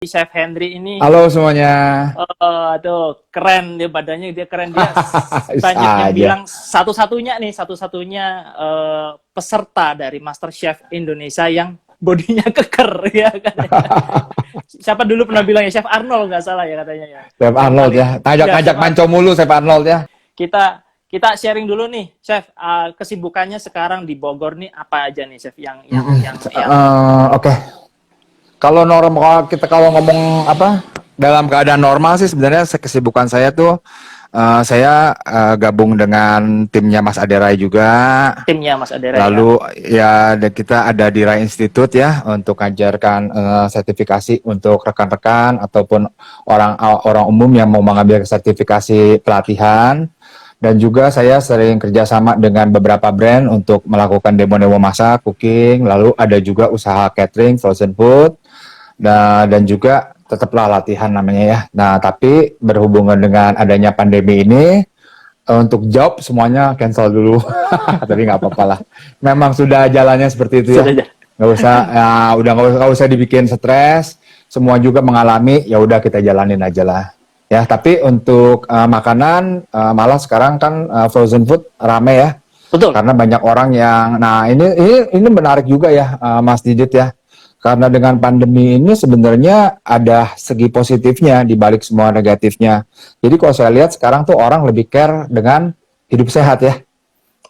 Chef Henry ini, Halo semuanya. aduh keren dia badannya, dia keren dia. Bisa Banyak yang aja. bilang satu-satunya peserta dari MasterChef Indonesia yang bodinya keker ya kan. Siapa dulu pernah bilang ya, Chef Arnold nggak salah ya katanya ya. Chef Yang Arnold paling ya. ya Ngajak-ngajak Chef manco mulu Chef Arnold ya. kita kita sharing dulu nih, Chef. Kesibukannya sekarang di Bogor nih apa aja nih, Chef? Oke. Kalau normal kalau ngomong apa dalam keadaan normal sih sebenarnya kesibukan saya tuh saya gabung dengan timnya Mas Aderai juga. Timnya Mas Adera ya. Lalu ya kita ada di Rai Institute ya untuk ngajarkan sertifikasi untuk rekan-rekan ataupun orang umum yang mau mengambil sertifikasi pelatihan. Dan juga saya sering kerjasama dengan beberapa brand untuk melakukan demo-demo masak, cooking, lalu ada juga usaha catering, frozen food, dan juga tetaplah latihan namanya ya. Nah, tapi berhubungan dengan adanya pandemi ini, untuk job semuanya cancel dulu. Tapi nggak apa-apa lah. Memang sudah jalannya seperti itu ya. Sudah aja. Nggak usah, ya udah nggak usah dibikin stres. Semua juga mengalami, ya udah kita jalanin aja lah. Ya, tapi untuk makanan malah sekarang kan frozen food rame ya. Betul. Karena banyak orang yang, nah ini menarik juga ya Mas Didit ya. Karena dengan pandemi ini sebenarnya ada segi positifnya di balik semua negatifnya. Jadi kalau saya lihat sekarang tuh orang lebih care dengan hidup sehat ya.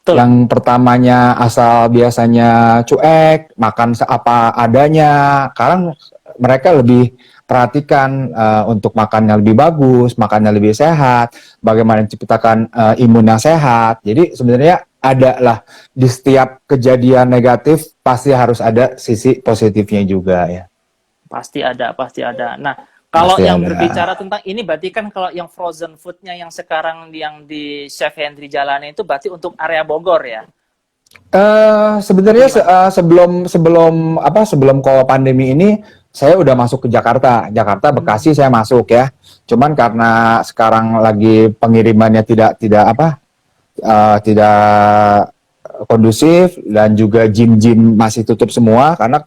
Betul. Yang pertamanya asal biasanya cuek, makan apa adanya. Sekarang mereka lebih perhatikan untuk makannya lebih bagus, makannya lebih sehat, bagaimana menciptakan imun yang sehat. Jadi sebenarnya ada lah di setiap kejadian negatif pasti harus ada sisi positifnya juga ya. Pasti ada, pasti ada. Nah, kalau Pasti yang ada. berbicara tentang ini berarti kan kalau yang frozen foodnya yang sekarang yang di Chef Henry jalani itu berarti untuk area Bogor ya? Sebenarnya sebelum kalau pandemi ini saya udah masuk ke Jakarta, Bekasi saya masuk ya. Cuman karena sekarang lagi pengirimannya tidak kondusif dan juga gym masih tutup semua karena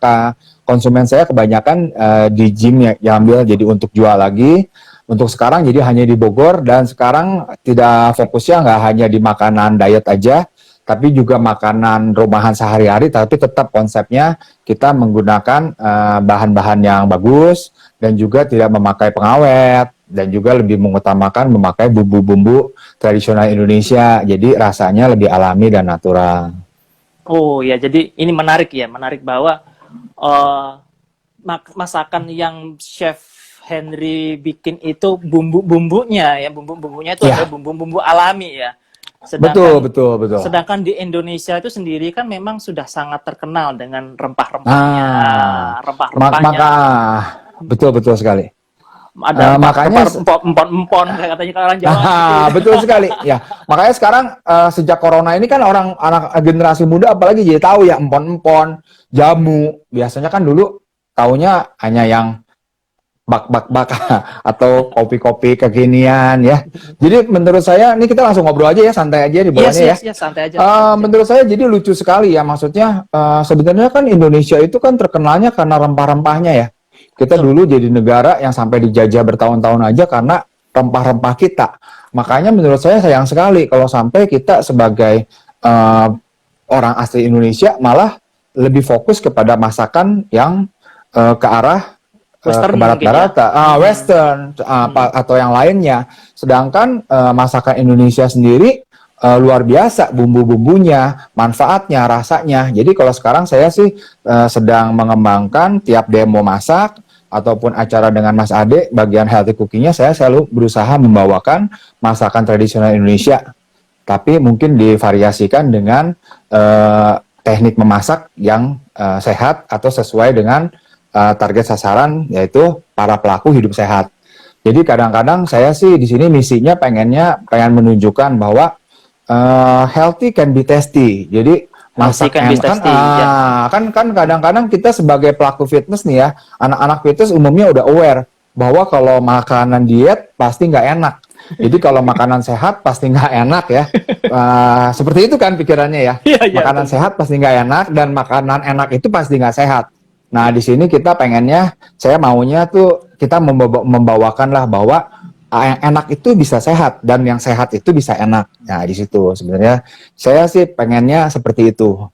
konsumen saya kebanyakan di gym yang ambil jadi untuk jual lagi. Untuk sekarang jadi hanya di Bogor dan sekarang tidak fokusnya nggak hanya di makanan diet aja, tapi juga makanan rumahan sehari-hari, tapi tetap konsepnya kita menggunakan bahan-bahan yang bagus dan juga tidak memakai pengawet dan juga lebih mengutamakan memakai bumbu-bumbu tradisional Indonesia, jadi rasanya lebih alami dan natural. Oh ya, jadi ini menarik ya, menarik bahwa masakan yang Chef Henry bikin itu bumbu-bumbunya itu Ya, adalah bumbu-bumbu alami ya. Sedangkan betul. sedangkan di Indonesia itu sendiri kan memang sudah sangat terkenal dengan rempah-rempahnya, Nah, rempah-rempahnya. maka betul sekali. Ada Makanya empon kayak katanya kalau orang Jawa gitu ya. betul sekali ya. Makanya sekarang sejak corona ini kan orang anak generasi muda apalagi jadi tahu ya empon-empon, jamu. Biasanya kan dulu taunya hanya yang bak atau kopi-kopi kekinian ya. Jadi menurut saya ini kita langsung ngobrol aja ya, santai aja di bawahnya ya. Yes, santai aja. Menurut saya jadi lucu sekali ya, maksudnya sebenarnya kan Indonesia itu kan terkenalnya karena rempah-rempahnya ya. Kita dulu jadi negara yang sampai dijajah bertahun-tahun aja karena rempah-rempah kita. Makanya menurut saya sayang sekali kalau sampai kita sebagai orang asli Indonesia malah lebih fokus kepada masakan yang ke arah Western ke barat-baratan, Western atau yang lainnya. Sedangkan masakan Indonesia sendiri luar biasa bumbu-bumbunya, manfaatnya, rasanya. Jadi kalau sekarang saya sih sedang mengembangkan tiap demo masak ataupun acara dengan Mas Ade, bagian healthy cookingnya saya selalu berusaha membawakan masakan tradisional Indonesia. Tapi mungkin divariasikan dengan teknik memasak yang sehat atau sesuai dengan target sasaran yaitu para pelaku hidup sehat. Jadi kadang-kadang saya sih di sini misinya pengen menunjukkan bahwa healthy can be tasty. Jadi masak kan kadang-kadang kita sebagai pelaku fitness nih ya, anak-anak fitness umumnya udah aware bahwa kalau makanan diet pasti nggak enak. Jadi kalau makanan sehat pasti nggak enak ya. Seperti itu kan pikirannya ya. Makanan sehat pasti nggak enak dan makanan enak itu pasti nggak sehat. Nah, di sini kita pengennya, saya maunya tuh kita membawakan lah bahwa yang enak itu bisa sehat dan yang sehat itu bisa enak. Nah, di situ sebenarnya saya sih pengennya seperti itu,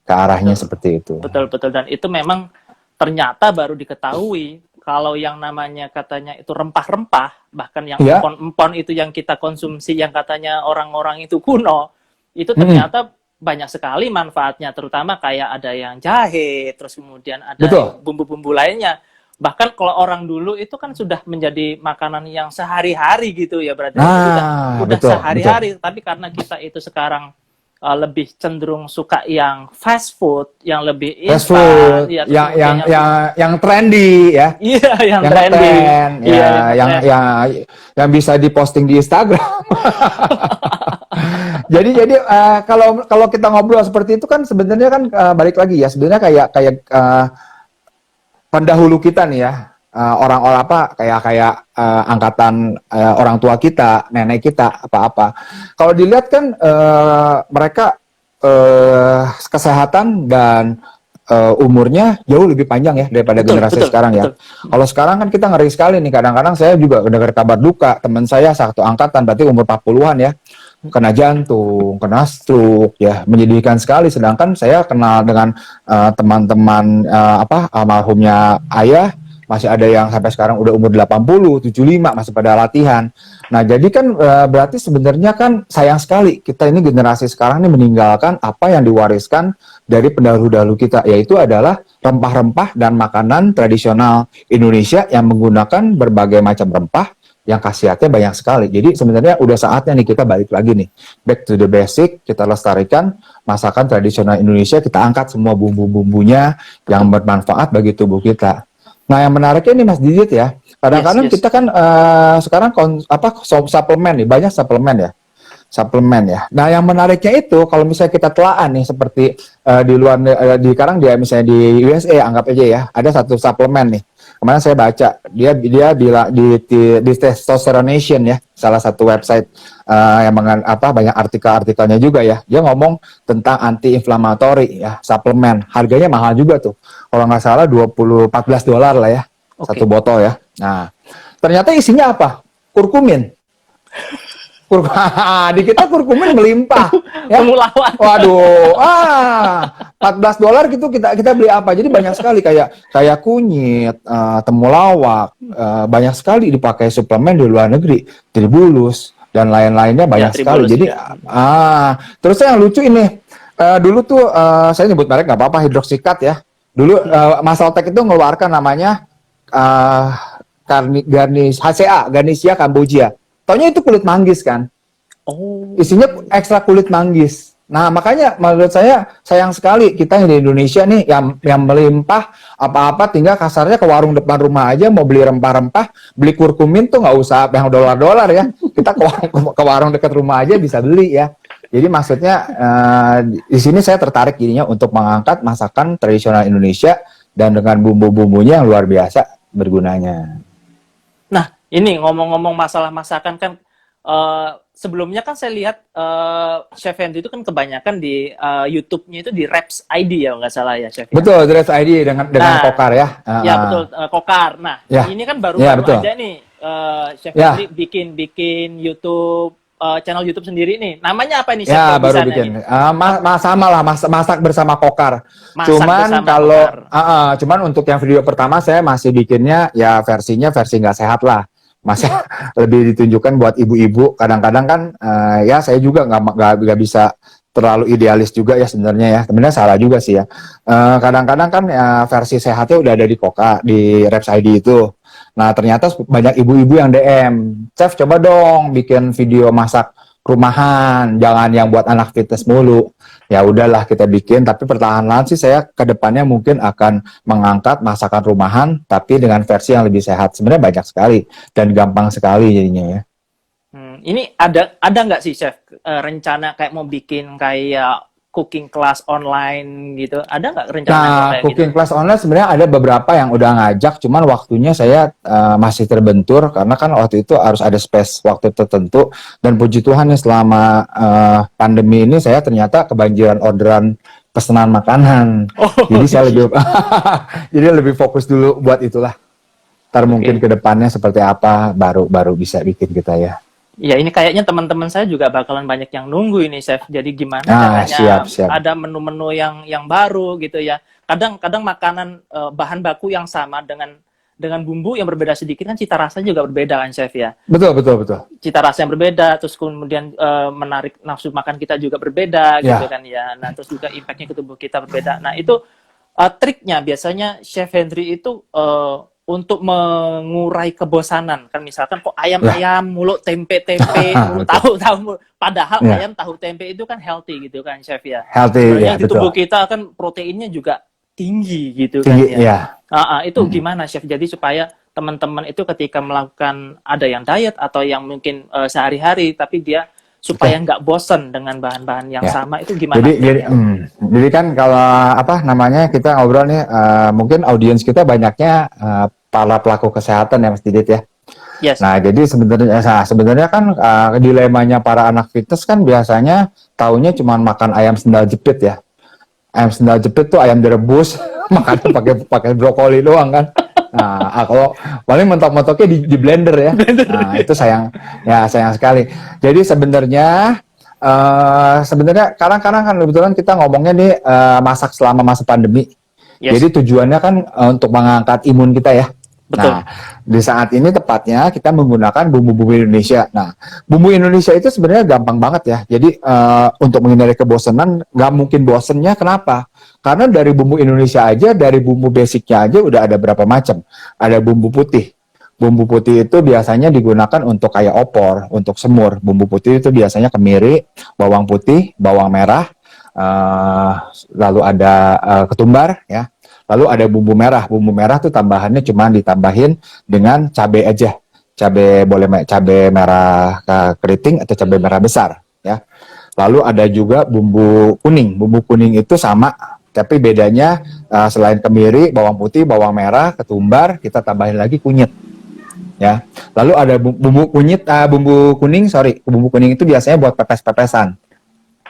ke arahnya Betul, seperti itu. betul, betul. Dan itu memang ternyata baru diketahui kalau yang namanya katanya itu rempah-rempah, bahkan yang Ya, empon-empon itu yang kita konsumsi yang katanya orang-orang itu kuno, itu mm-mm, ternyata banyak sekali manfaatnya, terutama kayak ada yang jahe, terus kemudian ada betul. bumbu-bumbu lainnya. Bahkan kalau orang dulu itu kan sudah menjadi makanan yang sehari-hari gitu ya, berarti itu Nah, udah betul, betul. sehari-hari. Tapi karena kita itu sekarang lebih cenderung suka yang fast food, yang lebih Fast instan, food, ya terus kemudian yang trendy ya, iya yang yang trending, ngetren, iya ya, yang ngetren. yang bisa diposting di Instagram. Jadi kalau kalau kita ngobrol seperti itu kan sebenarnya kan balik lagi ya, sebenarnya kayak kayak pendahulu kita nih ya, orang-orang apa kayak kayak angkatan orang tua kita, nenek kita apa-apa. Kalau dilihat kan mereka kesehatan dan umurnya jauh lebih panjang ya daripada Betul, generasi betul, sekarang ya. betul. Kalau sekarang kan kita ngeri sekali nih, kadang-kadang saya juga dengar kabar duka, teman saya satu angkatan berarti umur 40-an ya, kena jantung, kena stroke ya, menyedihkan sekali. Sedangkan saya kenal dengan teman-teman apa almarhumnya ayah, masih ada yang sampai sekarang udah umur 80, 75 masih pada latihan. Nah, jadi kan berarti sebenarnya kan sayang sekali kita ini generasi sekarang ini meninggalkan apa yang diwariskan dari pendahulu-dahulu kita, yaitu adalah rempah-rempah dan makanan tradisional Indonesia yang menggunakan berbagai macam rempah yang khasiatnya banyak sekali. Jadi sebenarnya udah saatnya nih kita balik lagi nih, back to the basic, kita lestarikan masakan tradisional Indonesia, kita angkat semua bumbu-bumbunya yang bermanfaat bagi tubuh kita. Nah, yang menariknya nih Mas Didit ya, Yes, kadang-kadang yes. kita kan sekarang suplemen nih, banyak suplemen ya. Suplemen ya. Nah, yang menariknya itu kalau misalnya kita telaah nih seperti di luar di sekarang dia misalnya di USA anggap aja ya, ada satu suplemen nih. Kemarin saya baca dia bilang di Testosteronation ya, salah satu website yang banyak artikelnya juga ya. Dia ngomong tentang anti-inflammatory ya, suplemen. Harganya mahal juga tuh. Kalau nggak salah 14 dolar lah ya, Oke. satu botol ya. Nah, ternyata isinya apa? Kurkumin. Di kita kurkumin melimpah ya. Temulawak. Waduh, 14 dolar gitu kita beli apa? Jadi banyak sekali kayak kunyit, temulawak, banyak sekali dipakai suplemen di luar negeri, tribulus dan lain-lainnya Ya, banyak sekali. tribulus Jadi ya. terus yang lucu ini dulu tuh saya nyebut merek nggak apa-apa, hidroksikat ya. Dulu Masaltek itu ngeluarkan namanya HCA, Garnicia Cambogia. Taunya itu kulit manggis kan? Oh. Isinya ekstra kulit manggis. Nah, makanya menurut saya sayang sekali kita yang di Indonesia nih yang melimpah apa-apa tinggal kasarnya ke warung depan rumah aja mau beli rempah-rempah, beli kurkumin tuh nggak usah yang dolar-dolar ya. Kita ke warung dekat rumah aja bisa beli ya. Jadi maksudnya di sini saya tertarik jadinya untuk mengangkat masakan tradisional Indonesia dan dengan bumbu-bumbunya yang luar biasa bergunanya. Nah, ini ngomong-ngomong masalah masakan kan sebelumnya kan saya lihat Chef Henry itu kan kebanyakan di YouTube-nya itu di Reps ID ya nggak salah ya Chef ya. Betul, Dress ID dengan Nah, kokar ya. Ya betul, Kokar. Nah, Ya. ini kan Ya, baru-baru betul. aja nih Chef Ya. Henry bikin YouTube channel YouTube sendiri nih. Namanya apa nih Chef? Ya, Kalau baru bisa bikin. nih? Sama lah, masak bersama kokar. Masak Cuman bersama kalau, Kokar. cuman untuk yang video pertama saya masih bikinnya ya versinya versi nggak sehat lah. Masih lebih ditunjukkan buat ibu-ibu. Kadang-kadang kan, ya saya juga nggak bisa terlalu idealis juga ya sebenarnya ya. Sebenarnya salah juga sih ya. Kadang-kadang kan versi sehatnya udah ada di di Reps ID itu. Nah, ternyata banyak ibu-ibu yang DM, Chef coba dong bikin video masak rumahan, jangan yang buat anak fitness mulu. Ya udahlah kita bikin, tapi perlahan-lahan sih saya ke depannya mungkin akan mengangkat masakan rumahan, tapi dengan versi yang lebih sehat. Sebenarnya banyak sekali dan gampang sekali jadinya ya. Ini ada nggak sih Chef rencana kayak mau bikin kayak cooking class online gitu? Ada nggak rencana kayak Cooking gitu? class online sebenarnya ada beberapa yang udah ngajak, cuman waktunya saya masih terbentur karena kan waktu itu harus ada space waktu tertentu dan puji Tuhan nih selama pandemi ini saya ternyata kebanjiran orderan pesanan makanan. Oh, Jadi saya lebih jadi lebih fokus dulu buat itulah. Ntar mungkin ke depannya seperti apa baru bisa bikin kita ya. Ya, ini kayaknya teman-teman saya juga bakalan banyak yang nunggu ini, Chef. Jadi gimana Siap, caranya siap. ada menu-menu yang baru gitu ya. Kadang makanan bahan baku yang sama dengan bumbu yang berbeda sedikit kan cita rasanya juga berbeda kan, Chef ya. Betul. Cita rasa yang berbeda, terus kemudian menarik nafsu makan kita juga berbeda gitu Ya. kan ya. Nah, terus juga impact-nya ke tubuh kita berbeda. Nah, itu triknya biasanya Chef Hendry itu untuk mengurai kebosanan kan, misalkan kok ayam-ayam mulu, tempe-tempe mulu, Betul. tahu-tahu mulu. Padahal Ya. ayam tahu tempe itu kan healthy gitu kan, Chef ya. Healthy Sebenarnya ya, di tubuh betul. kita kan proteinnya juga tinggi gitu kan Tinggi ya. ya. Itu gimana, Chef? Jadi supaya teman-teman itu ketika melakukan ada yang diet atau yang mungkin sehari-hari, tapi dia supaya nggak bosen dengan bahan-bahan yang Ya. sama, itu gimana? Jadi kan kalau apa namanya kita ngobrol nih, mungkin audiens kita banyaknya para pelaku kesehatan ya Mas Didit ya. Yes. Nah jadi sebenarnya kan dilemanya para anak fitness kan biasanya taunya cuma makan ayam sendal jepit ya. Ayam sendal jepit tuh ayam direbus, makannya pakai brokoli doang kan. Nah, kalau paling mentok-mentoknya di blender ya. Nah, itu sayang sekali. Jadi sebenarnya kadang-kadang kan kebetulan kita ngomongnya nih masak selama masa pandemi. Yes. Jadi tujuannya kan untuk mengangkat imun kita ya. Betul. Nah, di saat ini tepatnya kita menggunakan bumbu-bumbu Indonesia. Nah, bumbu Indonesia itu sebenarnya gampang banget ya. Jadi untuk menghindari kebosanan, nggak mungkin bosennya. Kenapa? Karena dari bumbu Indonesia aja, dari bumbu basicnya aja udah ada berapa macam. Ada bumbu putih. Bumbu putih itu biasanya digunakan untuk kayak opor, untuk semur. Bumbu putih itu biasanya kemiri, bawang putih, bawang merah, lalu ada ketumbar ya. Lalu ada bumbu merah. Bumbu merah tuh tambahannya cuma ditambahin dengan cabai aja. Cabai merah keriting atau cabai merah besar ya. Lalu ada juga bumbu kuning. Bumbu kuning itu sama, tapi bedanya selain kemiri, bawang putih, bawang merah, ketumbar, kita tambahin lagi kunyit. Ya. Lalu ada bumbu kuning itu biasanya buat pepes-pepesan.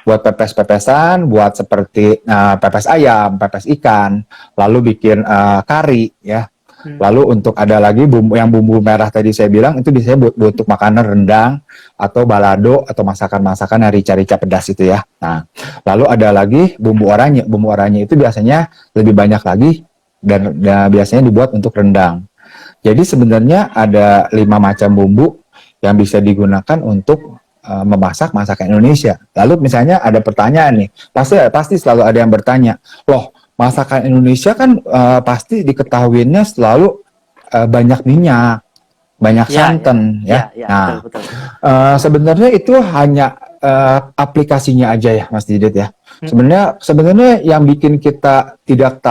Buat pepes-pepesan, buat seperti pepes ayam, pepes ikan, lalu bikin kari ya. Lalu untuk ada lagi bumbu merah tadi saya bilang itu biasanya buat untuk makanan rendang atau balado atau masakan-masakan yang rica-rica pedas itu ya. Nah, lalu ada lagi bumbu oranye. Bumbu oranye itu biasanya lebih banyak lagi dan biasanya dibuat untuk rendang. Jadi sebenarnya ada 5 macam bumbu yang bisa digunakan untuk memasak masakan Indonesia. Lalu misalnya ada pertanyaan nih, pasti selalu ada yang bertanya, loh masakan Indonesia kan pasti diketahuinya selalu banyak minyak, banyak santan ya. Nah, betul. Sebenarnya itu hanya aplikasinya aja ya, Mas Didit ya. Sebenarnya yang bikin kita tidak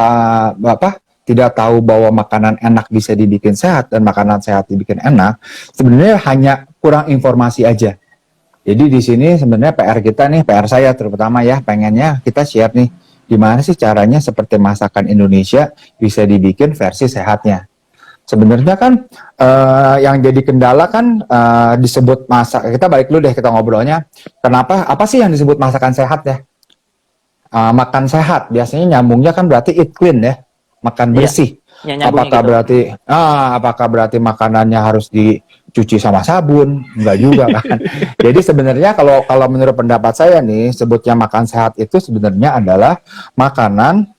tahu bahwa makanan enak bisa dibikin sehat dan makanan sehat dibikin enak, sebenarnya hanya kurang informasi aja. Jadi di sini sebenarnya PR saya terutama ya, pengennya kita share nih, gimana sih caranya seperti masakan Indonesia bisa dibikin versi sehatnya. Sebenarnya kan yang jadi kendala kan disebut kita balik dulu deh kita ngobrolnya, apa sih yang disebut masakan sehat ya? Makan sehat, biasanya nyambungnya kan berarti eat clean ya, makan bersih. Ya, apakah berarti makanannya harus dicuci sama sabun? Enggak juga kan. Jadi sebenarnya kalau menurut pendapat saya nih, sebutnya makan sehat itu sebenarnya adalah makanan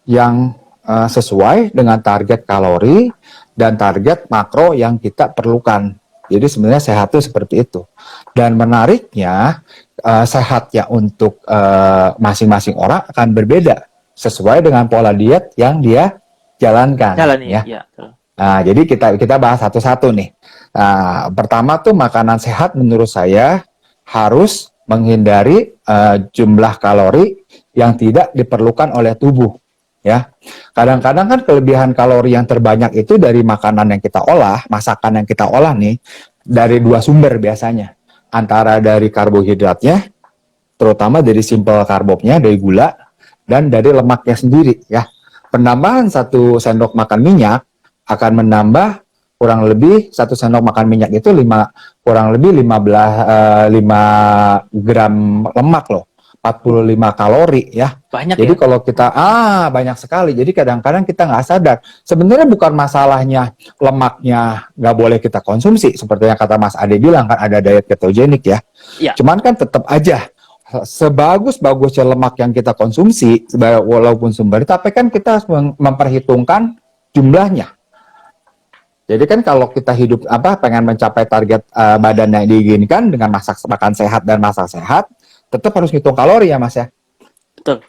yang sesuai dengan target kalori dan target makro yang kita perlukan. Jadi sebenarnya sehat itu seperti itu. Dan menariknya sehat ya untuk masing-masing orang akan berbeda sesuai dengan pola diet yang dia jalankan. Ya. Nah, jadi kita bahas satu-satu nih. Nah, pertama tuh makanan sehat menurut saya harus menghindari jumlah kalori yang tidak diperlukan oleh tubuh. Ya, kadang-kadang kan kelebihan kalori yang terbanyak itu dari makanan yang kita olah, masakan yang kita olah nih dari 2 sumber biasanya. Antara dari karbohidratnya, terutama dari simple karbobnya, dari gula, dan dari lemaknya sendiri ya. Penambahan 1 sendok makan minyak akan menambah kurang lebih 1 sendok makan minyak itu kurang lebih 5 gram lemak loh. 45 kalori ya. Banyak Jadi ya. kalau kita banyak sekali. Jadi kadang-kadang kita nggak sadar. Sebenarnya bukan masalahnya lemaknya nggak boleh kita konsumsi seperti yang kata Mas Ade bilang kan ada diet ketogenik ya. Iya. Cuman kan tetap aja sebagus-bagusnya lemak yang kita konsumsi walaupun sumber, tapi kan kita harus memperhitungkan jumlahnya. Jadi kan kalau kita hidup pengen mencapai target badan yang diinginkan dengan makan sehat dan masak sehat, tetap harus hitung kalori ya Mas ya. Betul.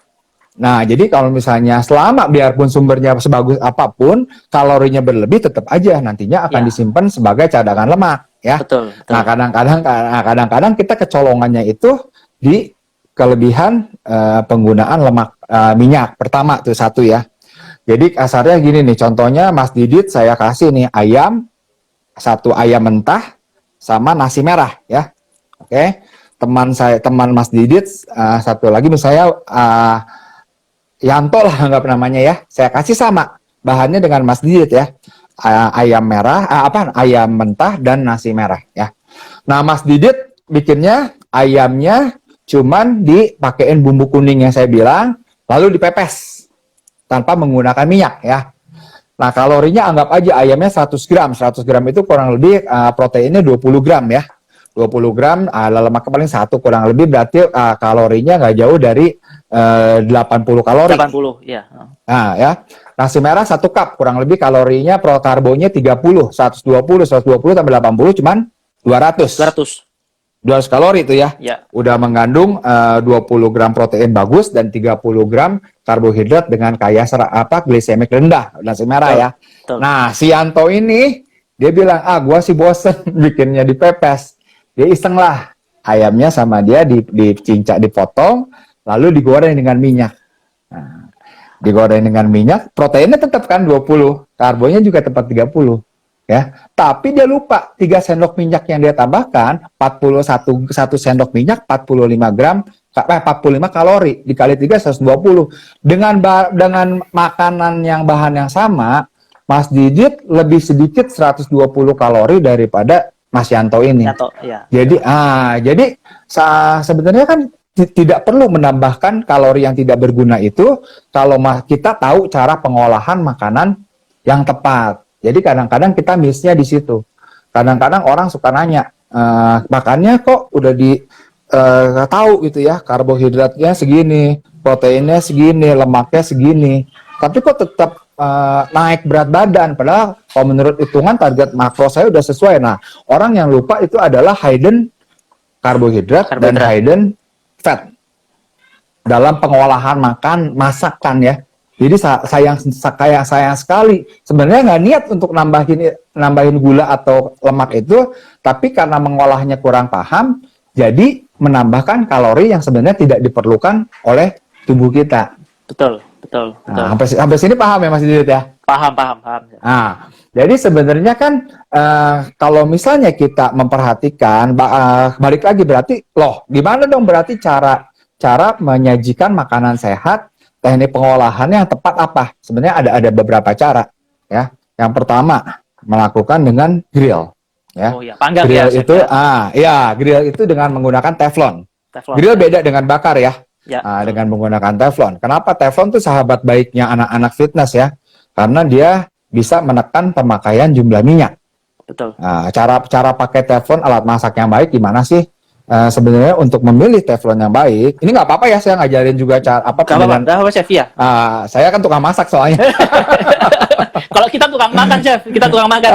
Nah, jadi kalau misalnya selama biarpun sumbernya sebagus apapun, kalorinya berlebih tetap aja nantinya akan Ya. disimpan sebagai cadangan lemak ya. Betul. Nah, kadang-kadang kita kecolongannya itu di kelebihan penggunaan lemak minyak. Pertama tuh satu ya. Jadi kasarnya gini nih, contohnya Mas Didit saya kasih nih satu ayam mentah sama nasi merah ya. Oke. Teman Mas Didit satu lagi misalnya Yanto lah anggap namanya ya. Saya kasih sama bahannya dengan Mas Didit ya. Ayam merah, ayam mentah dan nasi merah ya. Nah, Mas Didit bikinnya ayamnya cuman dipakein bumbu kuning yang saya bilang, lalu dipepes tanpa menggunakan minyak ya. Nah, kalorinya anggap aja ayamnya 100 gram. 100 gram itu kurang lebih proteinnya 20 gram ya. 20 gram, lemaknya paling 1 kurang lebih berarti kalorinya nggak jauh dari 80 kalori. 80, ya. Nah, ya. Nasi merah 1 cup, kurang lebih kalorinya karbonnya 30, 120 tambah 80 cuman 200. 200 kalori itu ya. Ya. Udah mengandung 20 gram protein bagus dan 30 gram karbohidrat dengan kaya glisemik rendah, nasi merah ya. Betul. Nah, si Yanto ini dia bilang, gua sih bosen bikinnya dipepes. Dia iseng lah, ayamnya sama dia dicincang, dipotong, lalu digoreng dengan minyak. Nah, digoreng dengan minyak, proteinnya tetap kan 20, karbonya juga tetap 30. Ya, tapi dia lupa 3 sendok minyak yang dia tambahkan, 1 sendok minyak 45 kalori dikali 3 120. Dengan makanan yang bahan yang sama, Mas Didit lebih sedikit 120 kalori daripada Mas Yanto ini. Ya. Jadi sebenarnya kan tidak perlu menambahkan kalori yang tidak berguna itu kalau kita tahu cara pengolahan makanan yang tepat. Jadi kadang-kadang kita miss-nya di situ. Kadang-kadang orang suka nanya, makannya kok udah tahu gitu ya, karbohidratnya segini, proteinnya segini, lemaknya segini, tapi kok tetap naik berat badan. Padahal kalau menurut hitungan target makro saya udah sesuai. Nah, orang yang lupa itu adalah hidden karbohidrat dan hidden fat dalam pengolahan masakan ya. Jadi sayang sekali. Sebenarnya nggak niat untuk nambahin gula atau lemak itu, tapi karena mengolahnya kurang paham, jadi menambahkan kalori yang sebenarnya tidak diperlukan oleh tubuh kita. Betul. Nah, sampai sini paham ya Mas Didit ya? Paham. Nah, jadi sebenarnya kan kalau misalnya kita memperhatikan, balik lagi berarti, gimana dong berarti cara menyajikan makanan sehat? Teknik pengolahannya yang tepat apa? Sebenarnya ada beberapa cara ya. Yang pertama, melakukan dengan grill ya. Oh ya, panggang grill ya. Itu grill itu dengan menggunakan teflon. Grill beda dengan bakar ya. Dengan menggunakan teflon. Kenapa teflon itu sahabat baiknya anak-anak fitness ya? Karena dia bisa menekan pemakaian jumlah minyak. Betul. Nah, cara pakai teflon alat masak yang baik gimana sih? Sebenarnya untuk memilih teflon yang baik, ini nggak apa-apa ya, saya ngajarin juga cara pemilihan. Apa chef ya? Saya kan tukang masak soalnya. Kalau kita tukang makan chef, kita tukang makan.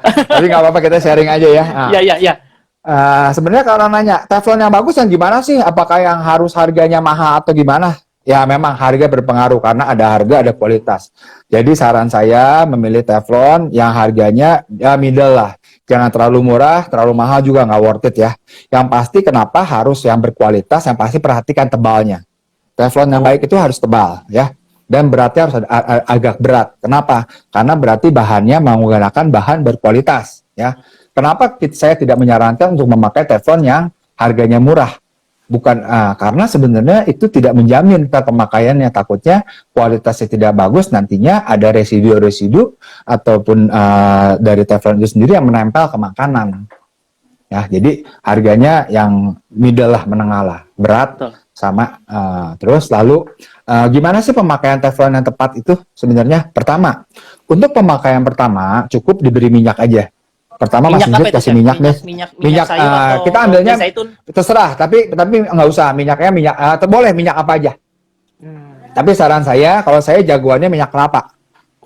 Tapi nggak apa-apa, kita sharing aja ya. Iya. Sebenarnya kalau nanya teflon yang bagus yang gimana sih? Apakah yang harus harganya mahal atau gimana? Ya memang harga berpengaruh karena ada harga ada kualitas. Jadi saran saya memilih teflon yang harganya ya middle lah. Jangan terlalu murah, terlalu mahal juga nggak worth it ya. Yang pasti kenapa harus yang berkualitas, yang pasti perhatikan tebalnya. Teflon yang baik itu harus tebal ya. Dan beratnya harus agak berat. Kenapa? Karena berarti bahannya menggunakan bahan berkualitas ya. Kenapa saya tidak menyarankan untuk memakai teflon yang harganya murah? Bukan karena sebenarnya itu tidak menjamin pemakaiannya, takutnya kualitasnya tidak bagus, nantinya ada residu-residu ataupun dari teflon itu sendiri yang menempel ke makanan. Ya, jadi harganya yang middle lah, menengah lah. berat, Betul. sama terus lalu gimana sih pemakaian teflon yang tepat itu sebenarnya? Pertama, untuk pemakaian pertama cukup diberi minyak aja. Pertama Mas Minyak apa Didit itu, kasih Chef? minyak nih. Minyak sayur atau Kita ambilnya minyak zaitun? terserah, tapi nggak usah minyaknya minyak boleh minyak apa aja. Hmm. Tapi saran saya, kalau saya jagoannya minyak kelapa.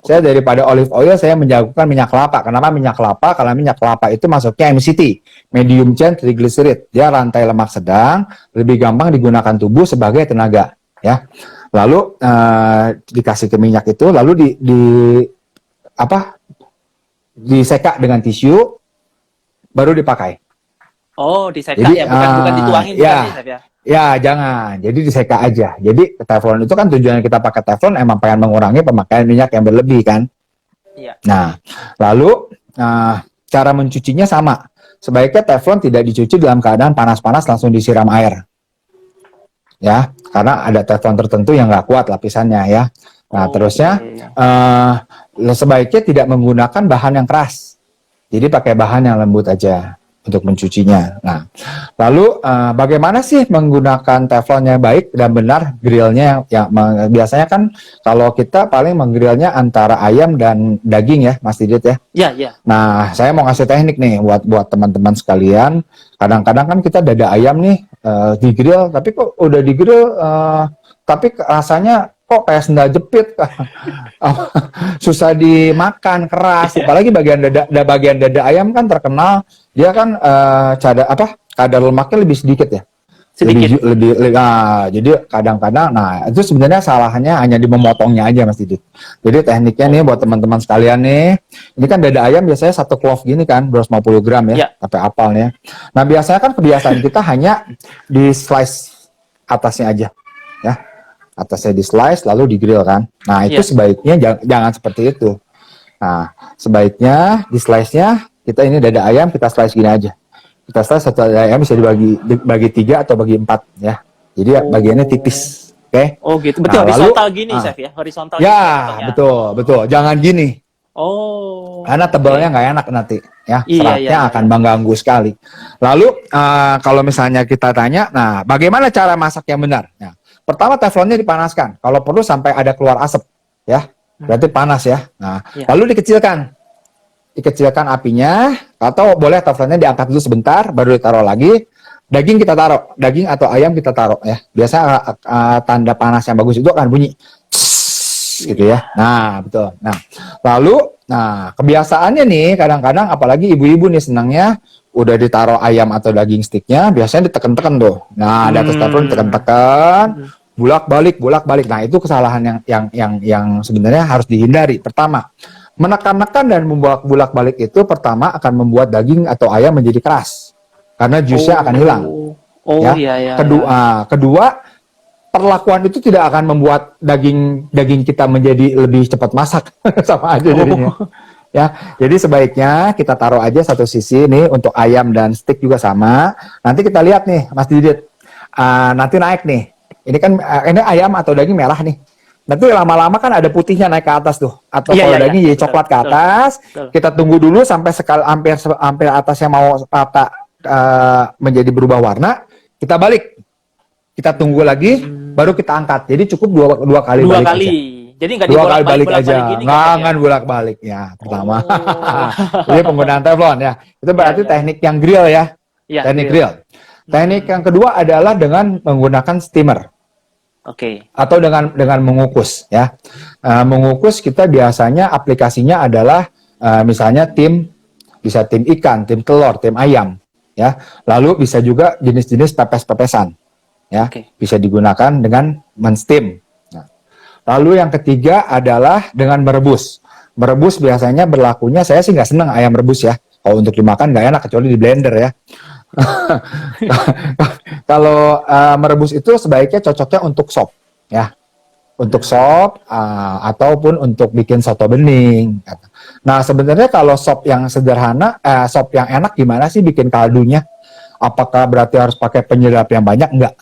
Saya daripada olive oil, saya menjagokan minyak kelapa. Kenapa minyak kelapa? Karena minyak kelapa itu masuknya MCT, medium chain triglyceride. Dia rantai lemak sedang, lebih gampang digunakan tubuh sebagai tenaga. Ya, lalu dikasih ke minyak itu, lalu diseka dengan tisu, baru dipakai. Oh, diseka Jadi, ya, bukan dituangin, ya, bukan ya, Chef ya? ya jangan. Jadi diseka aja. Jadi teflon itu kan tujuannya kita pakai teflon emang pengen mengurangi pemakaian minyak yang berlebih kan. Iya. Nah, lalu cara mencucinya sama. Sebaiknya teflon tidak dicuci dalam keadaan panas-panas langsung disiram air. Ya, karena ada teflon tertentu yang nggak kuat lapisannya ya. Nah, terusnya sebaiknya tidak menggunakan bahan yang keras. Jadi pakai bahan yang lembut aja untuk mencucinya. Nah, lalu bagaimana sih menggunakan teflon yang baik dan benar grillnya yang biasanya kan kalau kita paling menggrillnya antara ayam dan daging ya, Mas Didit ya. Iya, iya. Nah, saya mau ngasih teknik nih buat teman-teman sekalian. Kadang-kadang kan kita dada ayam nih digrill, tapi kok udah digrill tapi rasanya kok kayak sendal jepit, susah dimakan, keras. Apalagi bagian dada ayam kan terkenal dia kan kadar lemaknya lebih sedikit ya. Sedikit. Jadi kadang-kadang, itu sebenarnya salahnya hanya di memotongnya aja Mas Didit. Jadi tekniknya nih buat teman-teman sekalian nih, ini kan dada ayam biasanya 1 clove gini kan, 250 gram ya, sampai apal nih ya. Nah biasanya kan kebiasaan kita hanya di slice atasnya aja, ya, atasnya di slice lalu di grill kan. Nah itu sebaiknya jangan seperti itu. Nah sebaiknya di slice-nya kita ini dada ayam kita slice gini aja. Kita slice satu dada ayam bisa dibagi 3 atau bagi 4 ya. Jadi bagiannya tipis. Oke. Oh gitu. Berarti horizontal gini, Chef ya? Horizontal. Ya, betul. Jangan gini. Oh. Karena tebalnya nggak enak nanti ya. Seratnya akan mengganggu sekali. Lalu kalau misalnya kita tanya, nah bagaimana cara masak yang benar? Nah, pertama teflonnya dipanaskan. Kalau perlu sampai ada keluar asap ya. Berarti panas ya. Nah, lalu dikecilkan apinya, atau boleh teflonnya diangkat dulu sebentar, baru ditaruh lagi. Daging kita taruh, daging atau ayam kita taruh ya. Biasa tanda panas yang bagus itu akan bunyi gitu ya. Nah, betul. Nah, lalu kebiasaannya nih kadang-kadang apalagi ibu-ibu nih senangnya udah ditaruh ayam atau daging sticknya, biasanya ditekan-tekan tuh. Nah, di atas teflon ditekan-tekan, bolak-balik. Nah, itu kesalahan yang sebenarnya harus dihindari. Pertama, menekan-nekan dan membolak-balik itu pertama akan membuat daging atau ayam menjadi keras karena jusnya akan hilang. Kedua, perlakuan itu tidak akan membuat daging kita menjadi lebih cepat masak. Sama aja jadinya. Ya, jadi sebaiknya kita taruh aja satu sisi nih untuk ayam dan steak juga sama. Nanti kita lihat nih, Mas Didit. Nanti naik nih. Ini kan ini ayam atau daging merah nih. Nanti lama-lama kan ada putihnya naik ke atas tuh. Atau kalau daging jadi coklat ke atas, kita tunggu dulu sampai hampir atasnya mau menjadi berubah warna, kita balik. Kita tunggu lagi, baru kita angkat. Jadi cukup dua kali balik aja. Jadi nggak dibolak-balik aja. Nggak bolak-balik ya. Pertama. Jadi penggunaan teflon ya. Itu berarti teknik yang grill ya. Teknik grill. Teknik yang kedua adalah dengan menggunakan steamer. Atau dengan mengukus ya. Mengukus kita biasanya aplikasinya adalah misalnya bisa tim ikan, tim telur, tim ayam ya. Lalu bisa juga jenis-jenis pepes-pepesan ya. Bisa digunakan dengan men-steam. Nah, lalu yang ketiga adalah dengan merebus. Merebus biasanya berlakunya, saya sih nggak senang ayam rebus ya. Kalau untuk dimakan nggak enak kecuali di blender ya. Kalau merebus itu sebaiknya cocoknya untuk sop ya, untuk sop ataupun untuk bikin soto bening. Nah sebenarnya kalau sop yang sederhana, sop yang enak gimana sih bikin kaldunya? Apakah berarti harus pakai penyedap yang banyak? Enggak.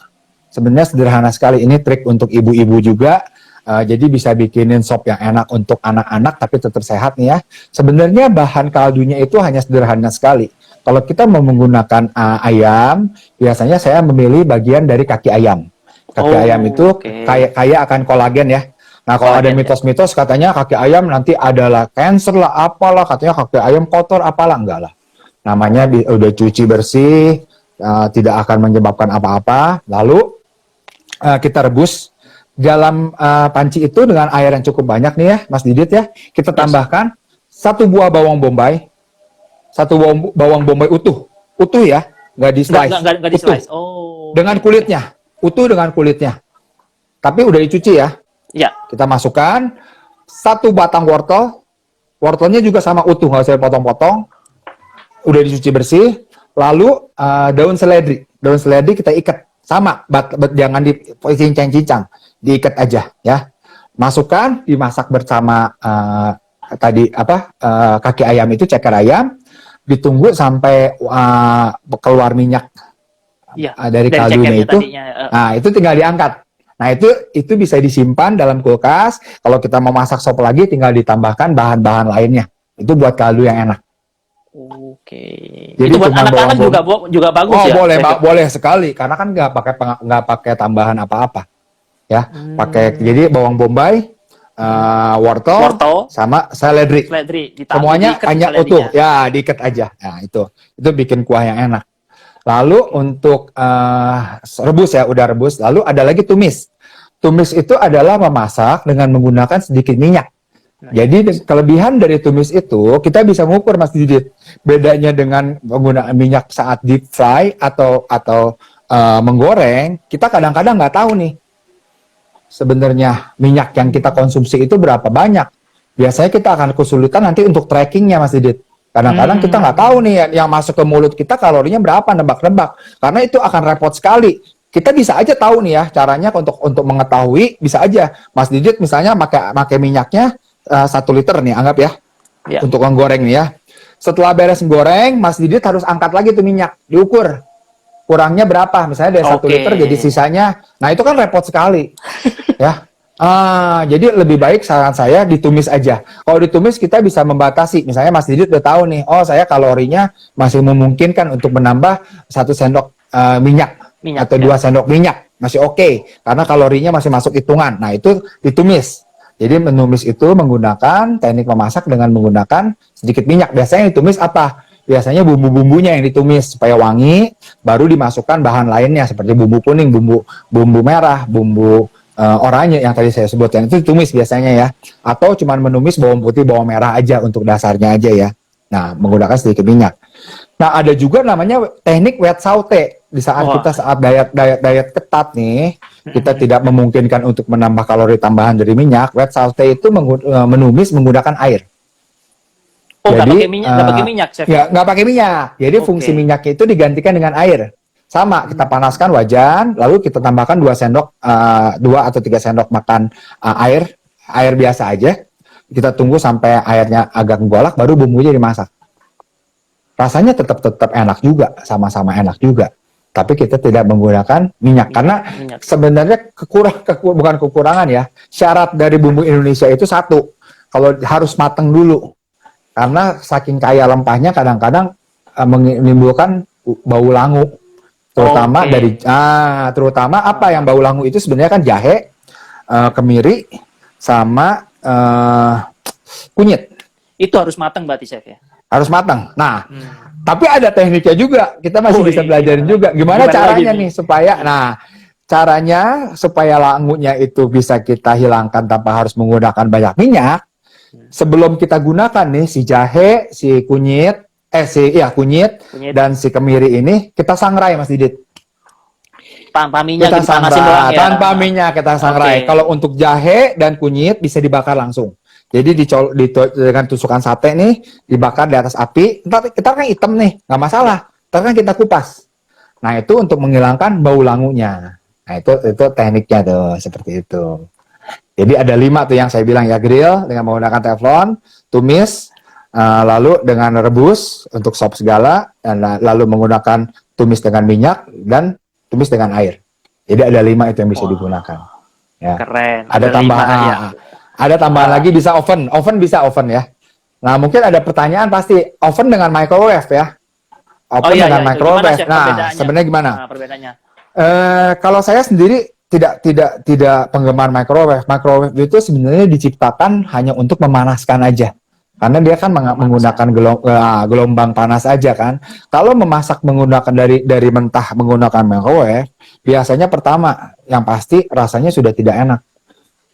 Sebenarnya sederhana sekali. Ini trik untuk ibu-ibu juga. Jadi bisa bikinin sop yang enak untuk anak-anak tapi tetap sehat nih ya. Sebenarnya bahan kaldunya itu hanya sederhana sekali. Kalau kita mau menggunakan ayam, biasanya saya memilih bagian dari kaki ayam. Kaki ayam itu kaya akan kolagen ya. Nah, kalau ada mitos-mitos katanya kaki ayam nanti adalah cancer lah, apalah, katanya kaki ayam kotor, apalah, enggak lah. Namanya udah cuci bersih, tidak akan menyebabkan apa-apa. Lalu kita rebus dalam panci itu dengan air yang cukup banyak nih ya, Mas Didit ya. Kita tambahkan 1 buah bawang bombay, 1 bawang bombay utuh ya, nggak di slice. Nggak di slice. Oh. Dengan kulitnya, utuh dengan kulitnya. Tapi udah dicuci ya. Ya. Kita masukkan 1 batang wortel, wortelnya juga sama utuh, nggak usah potong-potong. Udah dicuci bersih. Lalu daun seledri kita ikat sama, jangan dicincang-cincang, diikat aja ya. Masukkan, dimasak bersama kaki ayam itu, ceker ayam, ditunggu sampai keluar minyak dari kaldunya itu. Nah, itu tinggal diangkat. Nah, itu bisa disimpan dalam kulkas. Kalau kita mau masak sop lagi, tinggal ditambahkan bahan-bahan lainnya. Itu buat kaldu yang enak. Oke. Jadi itu buat anak-anak juga bagus ya? Boleh sekali, karena kan nggak pakai tambahan apa-apa. Ya, jadi bawang bombay, wortel, sama seledri. Semuanya hanya utuh, ya diikat aja. Nah, itu bikin kuah yang enak. Lalu untuk rebus ya, udah rebus. Lalu ada lagi tumis. Tumis itu adalah memasak dengan menggunakan sedikit minyak. Jadi kelebihan dari tumis itu, kita bisa mengukur, Mas Didit. Bedanya dengan menggunakan minyak saat deep fry atau menggoreng, kita kadang-kadang nggak tahu nih sebenarnya minyak yang kita konsumsi itu berapa banyak. Biasanya kita akan kesulitan nanti untuk trackingnya, Mas Didit. Kadang-kadang kita nggak tahu nih yang masuk ke mulut kita kalorinya berapa, nebak-nebak. Karena itu akan repot sekali. Kita bisa aja tahu nih ya caranya untuk mengetahui, bisa aja Mas Didit misalnya pakai minyaknya 1 liter nih, anggap ya, untuk menggoreng nih ya. Setelah beres goreng, Mas Didit harus angkat lagi tuh minyak, diukur kurangnya berapa, misalnya dari 1 liter jadi sisanya. Nah, itu kan repot sekali ya. Jadi lebih baik saran saya ditumis aja. Kalau ditumis kita bisa membatasi, misalnya Mas Didit udah tahu nih, saya kalorinya masih memungkinkan untuk menambah 1 sendok minyak atau 2 sendok minyak, masih oke, karena kalorinya masih masuk hitungan. Nah, itu ditumis. Jadi menumis itu menggunakan teknik memasak dengan menggunakan sedikit minyak. Biasanya ditumis apa? Biasanya bumbu-bumbunya yang ditumis supaya wangi, baru dimasukkan bahan lainnya seperti bumbu kuning, bumbu merah, bumbu oranye yang tadi saya sebutkan, itu ditumis biasanya ya. Atau cuma menumis bawang putih, bawang merah aja untuk dasarnya aja ya. Nah, menggunakan sedikit minyak. Nah, ada juga namanya teknik wet saute. Di saat kita diet ketat nih, kita tidak memungkinkan untuk menambah kalori tambahan dari minyak. Wet saute itu menumis menggunakan air. Jadi nggak pakai minyak, Chef? Ya, nggak pakai minyak. Jadi fungsi minyaknya itu digantikan dengan air. Sama, kita panaskan wajan, lalu kita tambahkan 2 atau 3 sendok makan air biasa aja. Kita tunggu sampai airnya agak menggolak, baru bumbunya dimasak. Rasanya tetap enak juga, sama-sama enak juga. Tapi kita tidak menggunakan minyak karena sebenarnya bukan kekurangan ya. Syarat dari bumbu Indonesia itu satu, kalau harus mateng dulu. Karena saking kaya rempahnya kadang-kadang menimbulkan bau langu. Terutama apa yang bau langu itu sebenarnya kan jahe, kemiri, sama kunyit. Itu harus matang berarti, Chef ya? Harus matang. Nah, tapi ada tekniknya juga. Kita masih bisa belajarin juga. Gimana caranya nih caranya supaya langunya itu bisa kita hilangkan tanpa harus menggunakan banyak minyak. Sebelum kita gunakan nih si jahe, si kunyit, kunyit dan si kemiri ini kita sangrai, Mas Didit. Tanpa minyak kita sangrai, doang ya? Tanpa minyak kita sangrai. Kalau untuk jahe dan kunyit bisa dibakar langsung. Jadi dengan tusukan sate nih, dibakar di atas api, kita kan hitam nih, nggak masalah. Ntar kan kita kupas. Nah, itu untuk menghilangkan bau langunya. Nah, itu tekniknya tuh, seperti itu. Jadi ada 5 tuh yang saya bilang ya, grill dengan menggunakan teflon, tumis, lalu dengan rebus untuk sop segala, dan lalu menggunakan tumis dengan minyak, dan tumis dengan air. Jadi ada 5 itu yang bisa digunakan. Ya. Keren. Ada tambahan. Ada tambahan lagi, bisa oven bisa oven ya. Nah, mungkin ada pertanyaan pasti, oven dengan microwave ya? oven dengan itu. Gimana, microwave. Chef, Nah, perbedaannya? sebenarnya gimana? Nah, perbedaannya. Kalau saya sendiri tidak penggemar microwave. Microwave itu sebenarnya diciptakan hanya untuk memanaskan aja. Karena dia kan menggunakan gelombang panas aja kan. Kalau memasak menggunakan dari mentah menggunakan microwave, biasanya pertama yang pasti rasanya sudah tidak enak.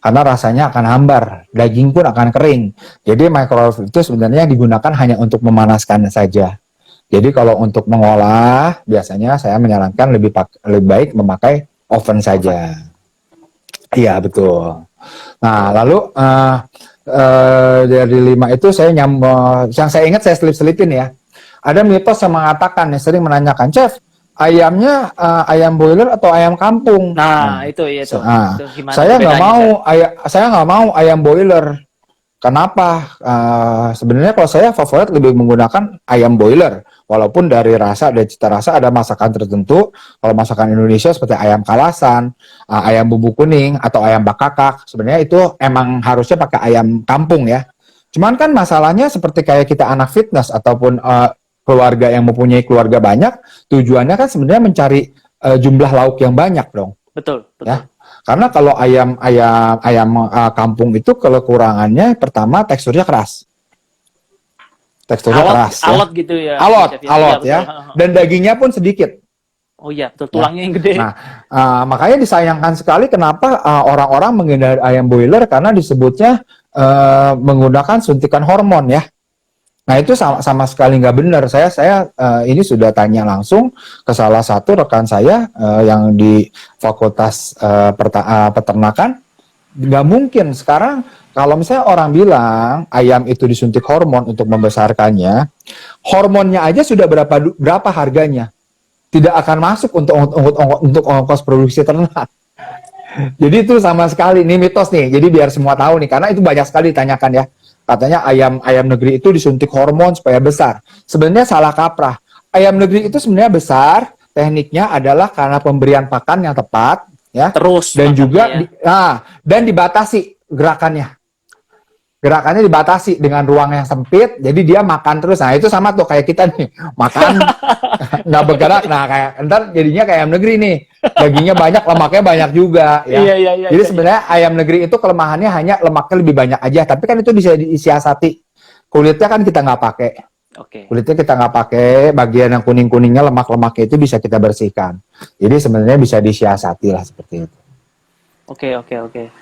Karena rasanya akan hambar, daging pun akan kering. Jadi microwave itu sebenarnya digunakan hanya untuk memanaskan saja. Jadi kalau untuk mengolah, biasanya saya menyarankan lebih baik memakai oven saja. Iya, betul. Nah, lalu dari 5 itu yang saya ingat saya selip-selipin ya. Ada mitos yang mengatakan, yang sering menanyakan, Chef, ayamnya ayam boiler atau ayam kampung? Nah, itu ya itu. Nah, Itu gimana saya nggak perbedaannya, mau ayam boiler. Kenapa? Sebenarnya kalau saya favorit lebih menggunakan ayam boiler. Walaupun dari rasa dan cita rasa ada masakan tertentu. Kalau masakan Indonesia seperti ayam kalasan, ayam bumbu kuning, atau ayam bakakak. Sebenarnya itu emang harusnya pakai ayam kampung ya. Cuman kan masalahnya seperti kayak kita anak fitness ataupun keluarga yang mempunyai keluarga banyak. Tujuannya kan sebenarnya mencari jumlah lauk yang banyak dong. Betul. Ya. Karena kalau ayam kampung itu kekurangannya pertama teksturnya keras. Alot gitu ya. Alot ya. Dan dagingnya pun sedikit. Oh iya, betul, tulangnya yang gede. Nah, makanya disayangkan sekali kenapa orang-orang menghindari ayam boiler karena disebutnya menggunakan suntikan hormon ya. Nah itu sama sekali nggak benar. Saya ini sudah tanya langsung ke salah satu rekan saya yang di Fakultas Peternakan. Nggak mungkin sekarang kalau misalnya orang bilang ayam itu disuntik hormon untuk membesarkannya, hormonnya aja sudah berapa harganya, tidak akan masuk untuk ongkos produksi ternak. Jadi itu sama sekali ini mitos nih. Jadi biar semua tahu nih, karena itu banyak sekali ditanyakan ya. Katanya ayam negeri itu disuntik hormon supaya besar. Sebenarnya salah kaprah. Ayam negeri itu sebenarnya besar, tekniknya adalah karena pemberian pakan yang tepat, ya. Terus Dan juga dan dibatasi gerakannya. Gerakannya dibatasi dengan ruang yang sempit, jadi dia makan terus. Nah itu sama tuh kayak kita nih, makan nggak bergerak. Nah kayak ntar jadinya kayak ayam negeri nih, dagingnya banyak, lemaknya banyak juga. Ya. Iya, Jadi sebenarnya ayam negeri itu kelemahannya hanya lemaknya lebih banyak aja, tapi kan itu bisa disiasati. Kulitnya kan kita nggak pakai. Kulitnya kita nggak pakai, bagian yang kuning-kuningnya lemak-lemaknya itu bisa kita bersihkan. Jadi sebenarnya bisa disiasati lah seperti itu. Oke.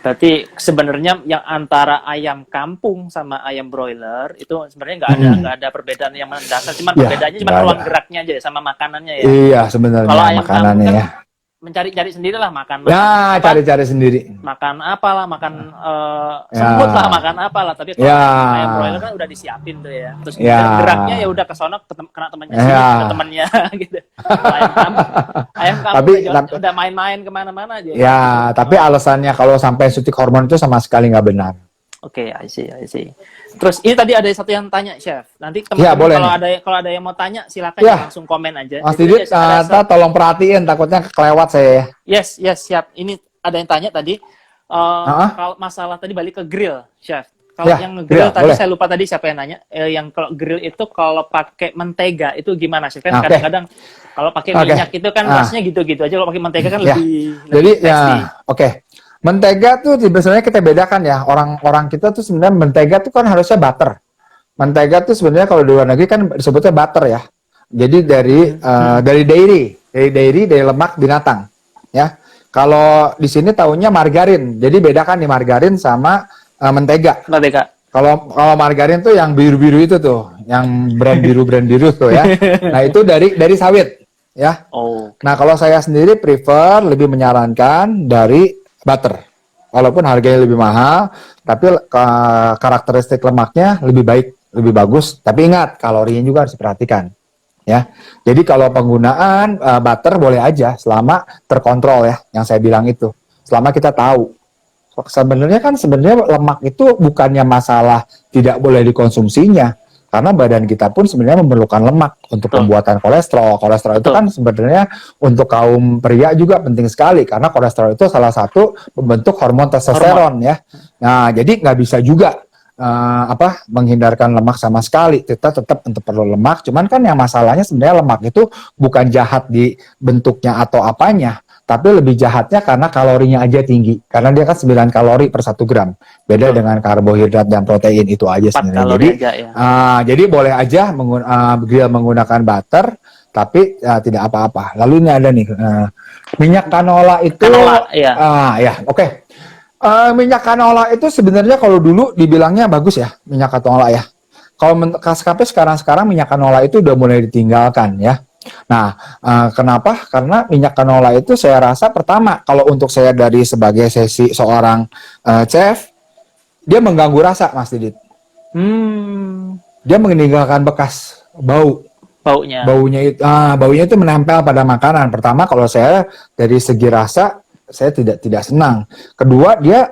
Berarti sebenarnya yang antara ayam kampung sama ayam broiler itu sebenarnya nggak ada perbedaan yang mendasar, cuma perbedaannya cuma ruang geraknya aja sama makanannya ya. Iya sebenarnya. Kalau ayam makanannya kampung ya. Mencari sendiri lah makan. Nah, cari-cari sendiri. Makan apalah, makan semut lah, makan apalah. Tapi kalau ayam broiler kan udah disiapin tuh ya. Terus geraknya ya udah kesono kena temannya sini, ke temannya gitu. Ayam kampung udah main-main kemana-mana aja. Ya, tapi alasannya kalau sampai suntik hormon itu sama sekali nggak benar. Oke, I see. Terus ini tadi ada satu yang tanya, Chef. Nanti teman-teman kalau ada yang mau tanya silakan langsung komen aja. Mas Didit, tolong perhatiin takutnya kelewat saya. Yes, siap. Ini ada yang tanya tadi. Kalau masalah tadi balik ke grill, Chef. Kalau yang grill tadi saya lupa tadi siapa yang nanya. Yang kalau grill itu kalau pakai mentega itu gimana sih? Kan kadang-kadang kalau pakai minyak itu kan rasanya gitu-gitu aja. Kalau pakai mentega kan lebih tasty. Mentega tuh sebenarnya kita bedakan ya. Orang kita tuh sebenarnya mentega tuh kan harusnya butter. Mentega tuh sebenarnya kalau di luar negeri kan disebutnya butter ya. Jadi dari dari lemak binatang ya. Kalau di sini tahunya margarin. Jadi bedakan nih margarin sama mentega. Kalau margarin tuh yang biru-biru itu tuh, yang brand biru tuh ya. Nah, itu dari sawit ya. Nah, kalau saya sendiri prefer lebih menyarankan dari butter. Walaupun harganya lebih mahal, tapi karakteristik lemaknya lebih baik, lebih bagus. Tapi ingat, kalorinya juga harus diperhatikan. Ya. Jadi kalau penggunaan butter boleh aja selama terkontrol ya, yang saya bilang itu. Selama kita tahu. Sebenarnya lemak itu bukannya masalah tidak boleh dikonsumsinya. Karena badan kita pun sebenarnya memerlukan lemak untuk pembuatan kolesterol. Kolesterol itu kan sebenarnya untuk kaum pria juga penting sekali. Karena kolesterol itu salah satu pembentuk hormon testosteron ya. Nah, jadi nggak bisa juga menghindarkan lemak sama sekali. Kita tetap untuk perlu lemak. Cuman kan yang masalahnya sebenarnya lemak itu bukan jahat di bentuknya atau apanya, tapi lebih jahatnya karena kalorinya aja tinggi. Karena dia kan 9 kalori per 1 gram. Beda dengan karbohidrat dan protein itu aja 4 sebenarnya. kalori Jadi, aja ya. jadi boleh aja grill menggunakan butter, tapi tidak apa-apa. Lalu ini ada nih minyak canola itu. Canola, ya. Ya, oke. Minyak canola itu sebenarnya kalau dulu dibilangnya bagus ya, minyak canola ya. Kalau tapi sekarang minyak canola itu udah mulai ditinggalkan ya. Nah, kenapa? Karena minyak canola itu saya rasa pertama, kalau untuk saya dari sebagai seorang chef, dia mengganggu rasa, Mas Didit. Dia meninggalkan bekas bau. Baunya itu menempel pada makanan. Pertama, kalau saya dari segi rasa, saya tidak senang. Kedua, dia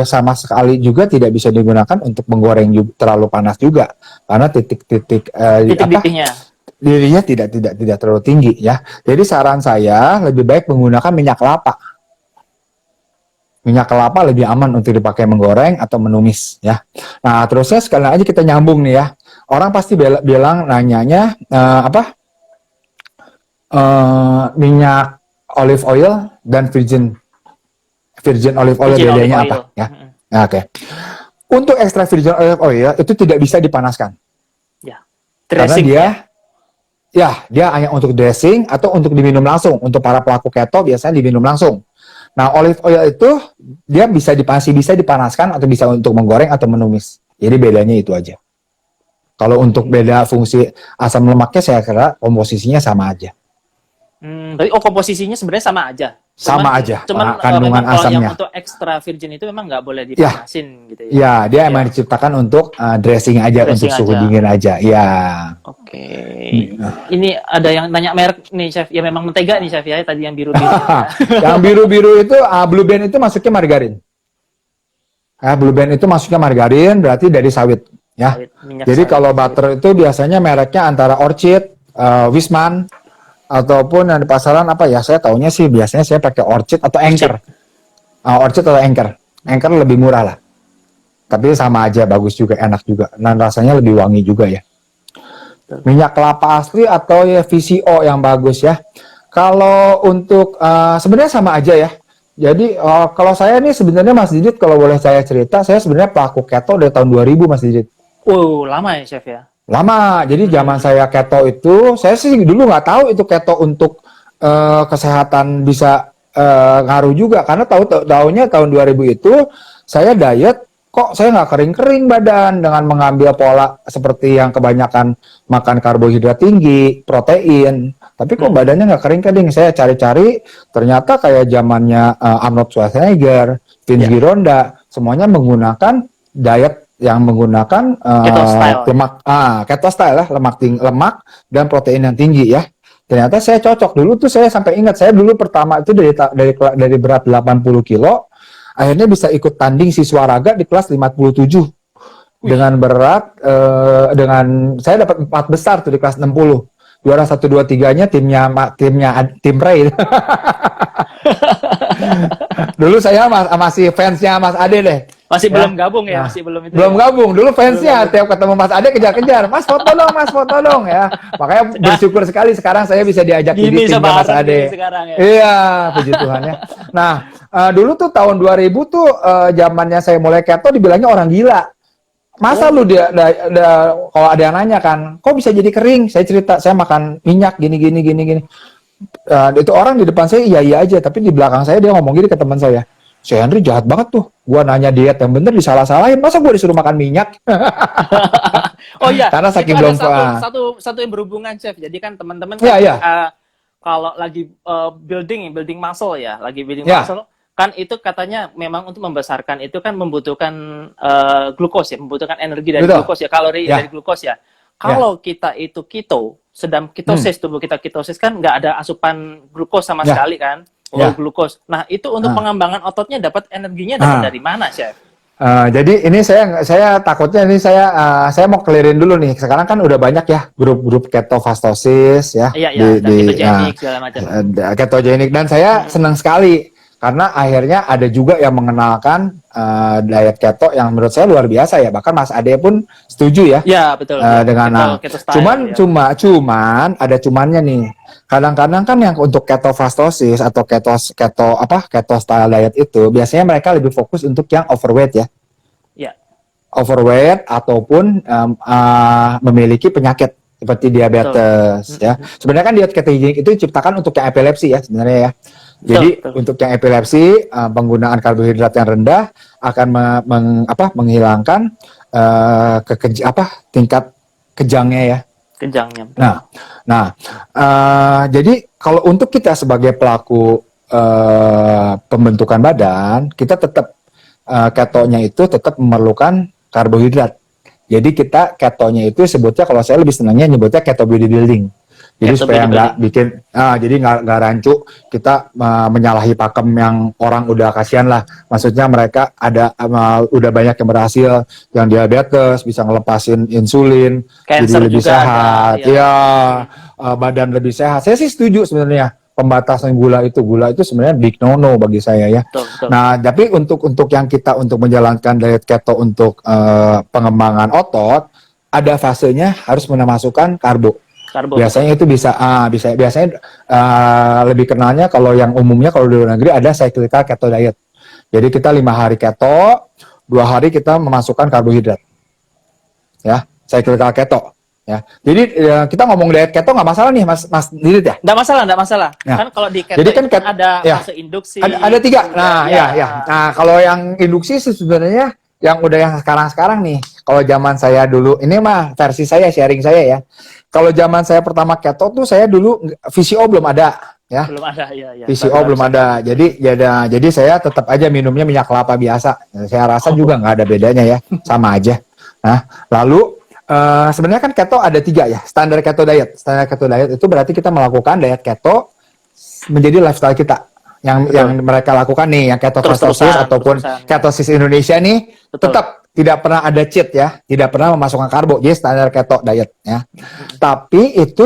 sama sekali juga tidak bisa digunakan untuk menggoreng terlalu panas juga, karena dirinya tidak terlalu tinggi ya. Jadi saran saya lebih baik menggunakan minyak kelapa. Minyak kelapa lebih aman untuk dipakai menggoreng atau menumis ya. Nah, terusnya sekali aja kita nyambung nih ya. Orang pasti bilang nanyanya minyak olive oil dan virgin olive oil bedanya apa ya? Nah, oke. Untuk extra virgin olive oil itu tidak bisa dipanaskan. Ya. Karena dia hanya untuk dressing atau untuk diminum langsung. Untuk para pelaku keto biasanya diminum langsung. Nah, olive oil itu dia masih bisa dipanaskan atau bisa untuk menggoreng atau menumis. Jadi bedanya itu aja. Kalau untuk beda fungsi asam lemaknya saya kira komposisinya sama aja. Tapi komposisinya sebenarnya sama aja. Sama aja. Cuman kandungan asamnya. yang untuk extra virgin itu memang nggak boleh dipanasin gitu ya. Ya, dia emang diciptakan untuk dressing aja, untuk suhu dingin aja. Ya. Oke. Ini ada yang nanya merek nih, Chef. Ya memang mentega nih, Chef ya. Tadi yang biru-biru. Yang biru-biru itu Blue Band itu masuknya margarin. Blue Band itu masuknya margarin, berarti dari sawit. Ya. Jadi kalau butter itu biasanya mereknya antara Orchid, Wisman, ataupun yang di pasaran apa ya, saya taunya sih biasanya saya pakai Orchid atau Anchor. Orchid atau Anchor. Anchor lebih murah lah. Tapi sama aja, bagus juga, enak juga. Dan rasanya lebih wangi juga ya. Minyak kelapa asli atau ya VCO yang bagus ya. Kalau untuk sebenarnya sama aja ya. Jadi kalau saya nih sebenarnya Mas Didit, kalau boleh saya cerita, saya sebenarnya pelaku keto dari tahun 2000 Mas Didit. Lama ya, Chef ya? Lama. Jadi zaman saya keto itu, saya sih dulu nggak tahu itu keto untuk kesehatan bisa ngaruh juga. Karena tahunya tahun 2000 itu saya diet, kok saya nggak kering-kering badan dengan mengambil pola seperti yang kebanyakan makan karbohidrat tinggi, protein. Tapi kok badannya nggak kering-kering. Saya cari-cari, ternyata kayak zamannya Arnold Schwarzenegger, Vince Gironda, semuanya menggunakan diet yang menggunakan lemak, keto style lah, lemak dan protein yang tinggi ya. Ternyata saya cocok. Dulu tuh saya sampai ingat, saya dulu pertama itu dari berat 80 kilo, akhirnya bisa ikut tanding siswa raga di kelas 57. Dengan berat, saya dapat 4 besar tuh di kelas 60. Juara 1, 2, 3-nya tim Ray. Dulu saya masih fansnya Mas Ade deh. Masih belum gabung ya, masih belum itu. Belum gabung. Dulu fansnya tiap ketemu Mas Ade kejar-kejar. Mas foto dong ya. Makanya bersyukur sekali sekarang saya bisa diajak di timnya Mas Ade. Ya. Iya, puji Tuhan ya. Nah, dulu tuh tahun 2000 tuh zamannya saya mulai keto dibilangnya orang gila. Masa lu kalau ada yang nanya kan, kok bisa jadi kering? Saya cerita, saya makan minyak gini. Itu orang di depan saya iya aja, tapi di belakang saya dia ngomong gini ke teman saya. Si Henry jahat banget tuh. Gua nanya diet yang bener disalah-salahin. Masa gua disuruh makan minyak? Oh iya. Karena saking belum satu yang berhubungan, Chef. Jadi kan teman-teman kalau lagi building muscle ya, muscle kan itu katanya memang untuk membesarkan itu kan membutuhkan glukos ya, membutuhkan energi dari glukos ya, kalori dari glukos ya. Kalau kita itu keto, sedang ketosis, tubuh kita ketosis kan nggak ada asupan glukos sama sekali kan, glukos. Nah itu untuk pengembangan ototnya dapat energinya dari mana, Chef? Jadi ini saya takutnya ini saya mau clearin dulu nih. Sekarang kan udah banyak ya grup-grup ketofastosis ya, ketogenik segala macam. Ketogenik, dan saya senang sekali karena akhirnya ada juga yang mengenalkan diet keto yang menurut saya luar biasa ya, bahkan Mas Ade pun setuju ya. Ya, betul. Dengan keto style, cuman ada cumannya nih. Kadang-kadang kan yang untuk ketofastosis atau keto style diet itu biasanya mereka lebih fokus untuk yang overweight ya. Ya. Overweight ataupun memiliki penyakit seperti diabetes ya. Sebenarnya kan diet ketogenik itu diciptakan untuk yang epilepsi ya sebenarnya ya. Jadi untuk yang epilepsi penggunaan karbohidrat yang rendah akan menghilangkan tingkat kejangnya ya. Kejangnya. Jadi kalau untuk kita sebagai pelaku pembentukan badan, kita tetap ketonya itu tetap memerlukan karbohidrat. Jadi kita ketonya itu sebutnya, kalau saya lebih senangnya nyebutnya keto bodybuilding. Jadi supaya nggak bikin, jadi nggak rancu kita menyalahi pakem yang orang udah kasihan lah. Maksudnya mereka udah banyak yang berhasil, yang diabetes bisa ngelepasin insulin, Cancer jadi lebih juga sehat, ada, badan lebih sehat. Saya sih setuju sebenarnya pembatasan gula itu sebenarnya big no bagi saya ya. Betul. Nah, tapi untuk yang kita untuk menjalankan diet keto untuk pengembangan otot, ada fasenya harus memasukkan karbo. Biasanya itu biasanya lebih kenalnya kalau yang umumnya kalau di luar negeri ada cyclical keto diet. Jadi kita 5 hari keto, 2 hari kita memasukkan karbohidrat. Ya, cyclical keto. Ya, jadi kita ngomong diet keto nggak masalah nih, Mas Didit ya? Nggak masalah. Ya. Kan kalau di keto jadi kan ada fase induksi. Ada 3. Nah, Nah, kalau yang induksi sebenarnya yang udah yang sekarang nih. Kalau zaman saya dulu, ini mah versi saya, sharing saya ya. Kalau zaman saya pertama keto tuh saya dulu VCO belum ada. Ya. Belum ada, ya. VCO belum ada. Jadi saya tetap aja minumnya minyak kelapa biasa. Saya rasa juga nggak ada bedanya ya, sama aja. Nah, lalu sebenarnya kan keto ada 3 ya, standar keto diet. Standar keto diet itu berarti kita melakukan diet keto menjadi lifestyle kita. Yang mereka lakukan nih, yang ketofastosis ataupun ketosis Indonesia nih, tetap tidak pernah ada cheat ya, tidak pernah memasukkan karbo. Jadi standar keto diet ya. Tapi itu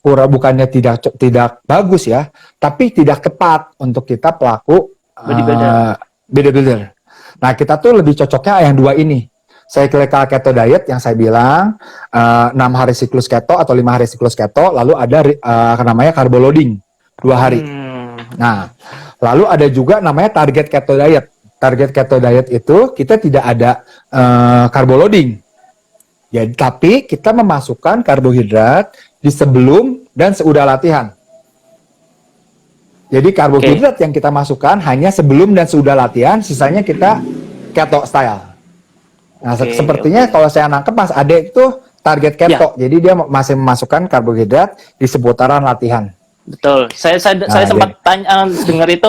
bukannya tidak bagus ya, tapi tidak tepat untuk kita pelaku bodybuilder. Nah, kita tuh lebih cocoknya yang 2 ini. Cyclical keto diet yang saya bilang 6 hari siklus keto atau 5 hari siklus keto, lalu ada namanya carbo loading 2 hari. Nah, lalu ada juga namanya target keto diet. Target keto diet itu kita tidak ada carbo loading. Ya, tapi kita memasukkan karbohidrat di sebelum dan sesudah latihan. Jadi karbohidrat yang kita masukkan hanya sebelum dan sesudah latihan, sisanya kita keto style. Nah, sepertinya kalau saya nangkep Mas Ade itu target keto. Jadi dia masih memasukkan karbohidrat di seputaran latihan. Betul. Saya sempat tanya dengar itu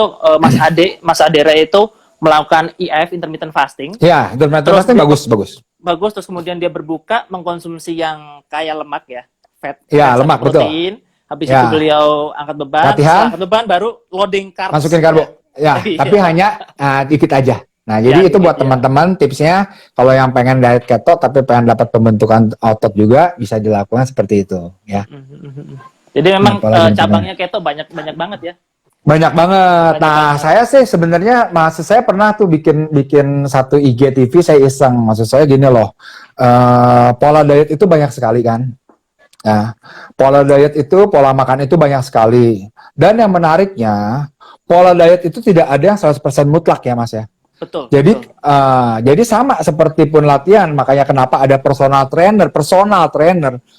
Mas Adera itu melakukan IF intermittent fasting. Ya, intermittent fasting bagus. Bagus, terus kemudian dia berbuka mengkonsumsi yang kaya lemak ya, fat, lemak, protein. Betul. Habis itu beliau angkat beban, angkat beban baru loading carbs. Masukin karbo. Ya, tapi hanya dikit aja. Nah, jadi itu buat teman-teman tipsnya kalau yang pengen diet keto tapi pengen dapat pembentukan otot juga bisa dilakukan seperti itu ya. Jadi memang cabangnya keto banyak banget ya. Banyak banget. Saya sih sebenarnya maksud saya pernah tuh bikin satu IGTV saya iseng. Maksud saya gini loh. Pola diet itu banyak sekali kan. Nah, pola diet itu, pola makan itu banyak sekali. Dan yang menariknya, pola diet itu tidak ada yang 100% mutlak ya Mas ya. Betul. Jadi sama seperti pun latihan, makanya kenapa ada personal trainer.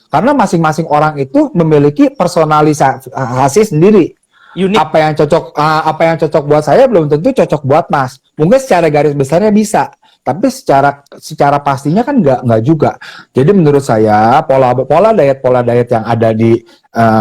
Karena masing-masing orang itu memiliki personalisasi sendiri. Unik. Apa yang cocok buat saya belum tentu cocok buat Mas. Mungkin secara garis besarnya bisa, tapi secara pastinya kan nggak juga. Jadi menurut saya pola diet yang ada di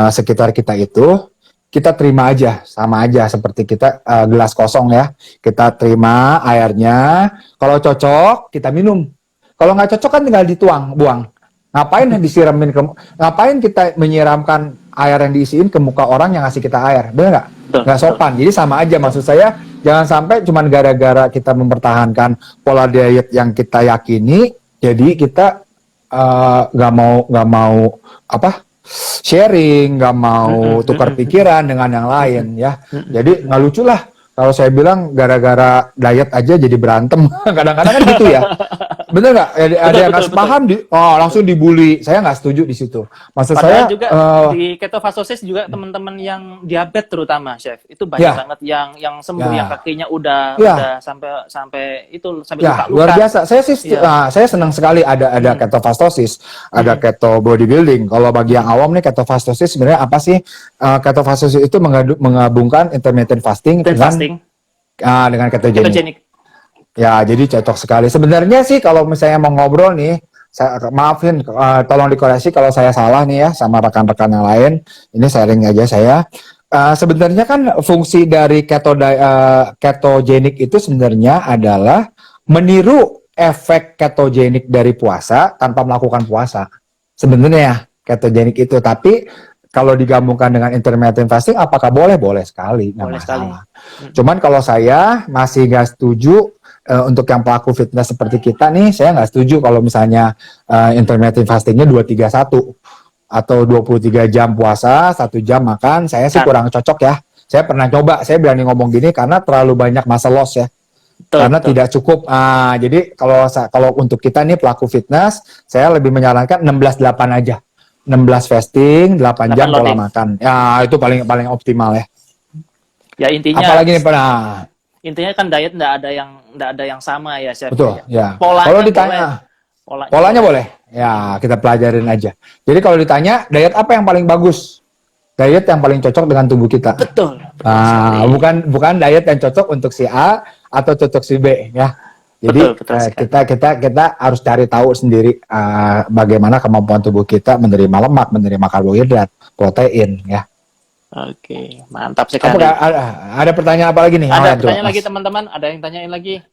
sekitar kita itu kita terima aja, sama aja seperti kita gelas kosong ya. Kita terima airnya, kalau cocok kita minum. Kalau nggak cocok kan tinggal buang. Ngapain ngapain kita menyiramkan air yang diisiin ke muka orang yang ngasih kita air? Bener nggak? Nggak sopan. Jadi sama aja, maksud saya jangan sampai cuman gara-gara kita mempertahankan pola diet yang kita yakini, jadi kita nggak mau sharing, nggak mau tukar pikiran dengan yang lain ya. Jadi nggak lucu lah kalau saya bilang gara-gara diet aja jadi berantem. Kadang-kadang kan gitu ya. Bener nggak? Ada yang nggak sepaham langsung dibully. Saya nggak setuju di situ. Maksud Padahal saya juga di ketofastosis juga teman-teman yang diabetes terutama, Chef, itu banyak Ya. banget yang sembuh, Ya. yang kakinya udah Ya. sampai Ya, luka-luka. luar biasa. Saya sih Iya. saya senang sekali ada ketofastosis, ada keto bodybuilding. Kalau bagi yang awam nih ketofastosis sebenarnya apa sih? Ketofastosis itu menggabungkan intermittent fasting Dan fasting, dengan ketogenik. ketogenik. Ya, jadi cocok sekali. Sebenarnya sih kalau misalnya mau ngobrol nih, maafin, tolong dikoreksi kalau saya salah nih ya sama rekan-rekan yang lain. Ini sharing aja saya. Sebenarnya kan fungsi dari ketogenik itu sebenarnya adalah meniru efek ketogenik dari puasa tanpa melakukan puasa. Sebenarnya ketogenik itu, tapi kalau digabungkan dengan intermittent fasting, apakah boleh? Boleh sekali, nggak Boleh sekali. masalah. Cuman kalau saya masih nggak setuju untuk yang pelaku fitness seperti kita nih, saya nggak setuju kalau misalnya intermittent fastingnya 2-3-1 atau 23 jam puasa, 1 jam makan. Saya sih kurang cocok ya. Saya pernah coba, saya berani ngomong gini karena terlalu banyak muscle loss ya. Karena tidak cukup. Jadi kalau untuk kita nih pelaku fitness, saya lebih menyarankan 16-8 aja. 16 fasting, 8 jam pola makan. Ya, itu paling optimal ya. Ya intinya. Apalagi nih intinya kan diet nggak ada yang sama ya, Chef. Betul, ya. Polanya kalau ditanya polanya boleh. Ya, kita pelajarin aja. Jadi kalau ditanya diet apa yang paling bagus? Diet yang paling cocok dengan tubuh kita. Betul. Bukan diet yang cocok untuk si A atau cocok si B ya. Jadi betul kita harus cari tahu sendiri bagaimana kemampuan tubuh kita menerima lemak, menerima karbohidrat, protein ya. Oke, mantap sekali. Ada pertanyaan apa lagi nih? Ada pertanyaan lagi teman-teman, ada yang tanyain lagi.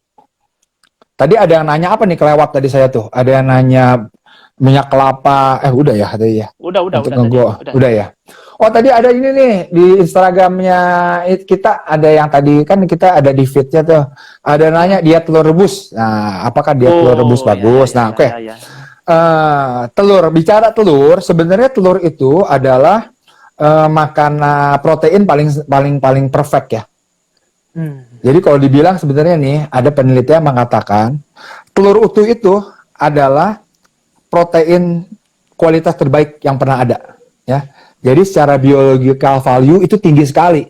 Tadi ada yang nanya apa nih, kelewat tadi saya tuh. Ada yang nanya minyak kelapa, udah ya tadi ya. Udah ya. Oh tadi ada ini nih di Instagramnya kita, ada yang tadi kan kita ada di feednya tuh, ada nanya diet telur rebus. Nah, apakah diet telur rebus bagus? Oke. Bicara telur, sebenarnya telur itu adalah makanan protein paling perfect ya. Jadi kalau dibilang sebenarnya nih ada penelitian mengatakan telur utuh itu adalah protein kualitas terbaik yang pernah ada ya. Jadi secara biological value itu tinggi sekali.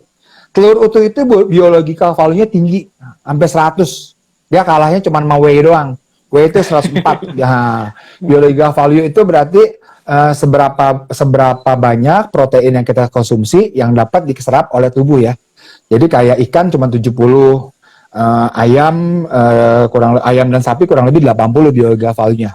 Telur utuh itu biological value-nya tinggi, sampai 100. Dia kalahnya cuma sama whey doang. Whey itu 104. Nah, biological value itu berarti seberapa banyak protein yang kita konsumsi yang dapat diserap oleh tubuh ya. Jadi kayak ikan cuma 70, ayam dan sapi kurang lebih 80 biological value-nya.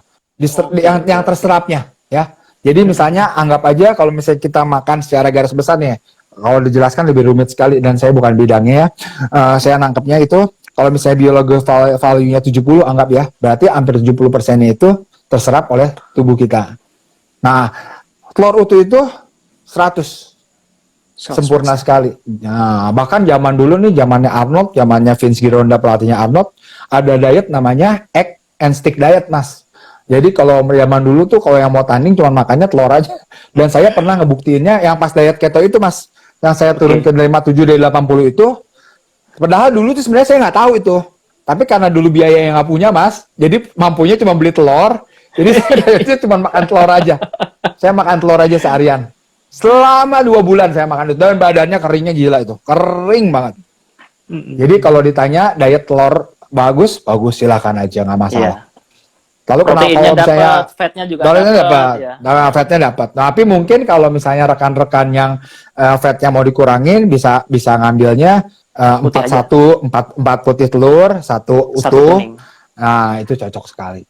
Yang terserapnya ya. Jadi misalnya anggap aja kalau misalnya kita makan secara garis besar nih, kalau dijelaskan lebih rumit sekali dan saya bukan bidangnya ya. Saya nangkepnya itu kalau misalnya biological value-nya 70 anggap ya, berarti hampir 70%-nya itu terserap oleh tubuh kita. Nah, telur utuh itu 100. Sempurna sekali. Nah, bahkan zaman dulu nih, zamannya Arnold, zamannya Vince Gironda pelatihnya Arnold, ada diet namanya egg and stick diet, Mas. Jadi kalau zaman dulu tuh kalau yang mau tanding cuma makannya telur aja. Dan saya pernah ngebuktiinnya yang pas diet keto itu, Mas. Yang saya turun ke 57 dari 80 itu. Padahal dulu tuh sebenarnya saya nggak tahu itu. Tapi karena dulu biaya yang nggak punya, Mas. Jadi mampunya cuma beli telur. Jadi saya cuma makan telur aja. Saya makan telur aja seharian. Selama 2 bulan saya makan itu. Dan badannya keringnya gila itu. Kering banget. Jadi kalau ditanya diet telur bagus silakan aja, nggak masalah. Yeah. Lalu kalau misalnya fatnya juga dapat, ya. Fatnya dapat. Tapi mungkin kalau misalnya rekan-rekan yang fatnya mau dikurangin bisa ngambilnya 4 putih telur, 1 utuh. Nah, itu cocok sekali.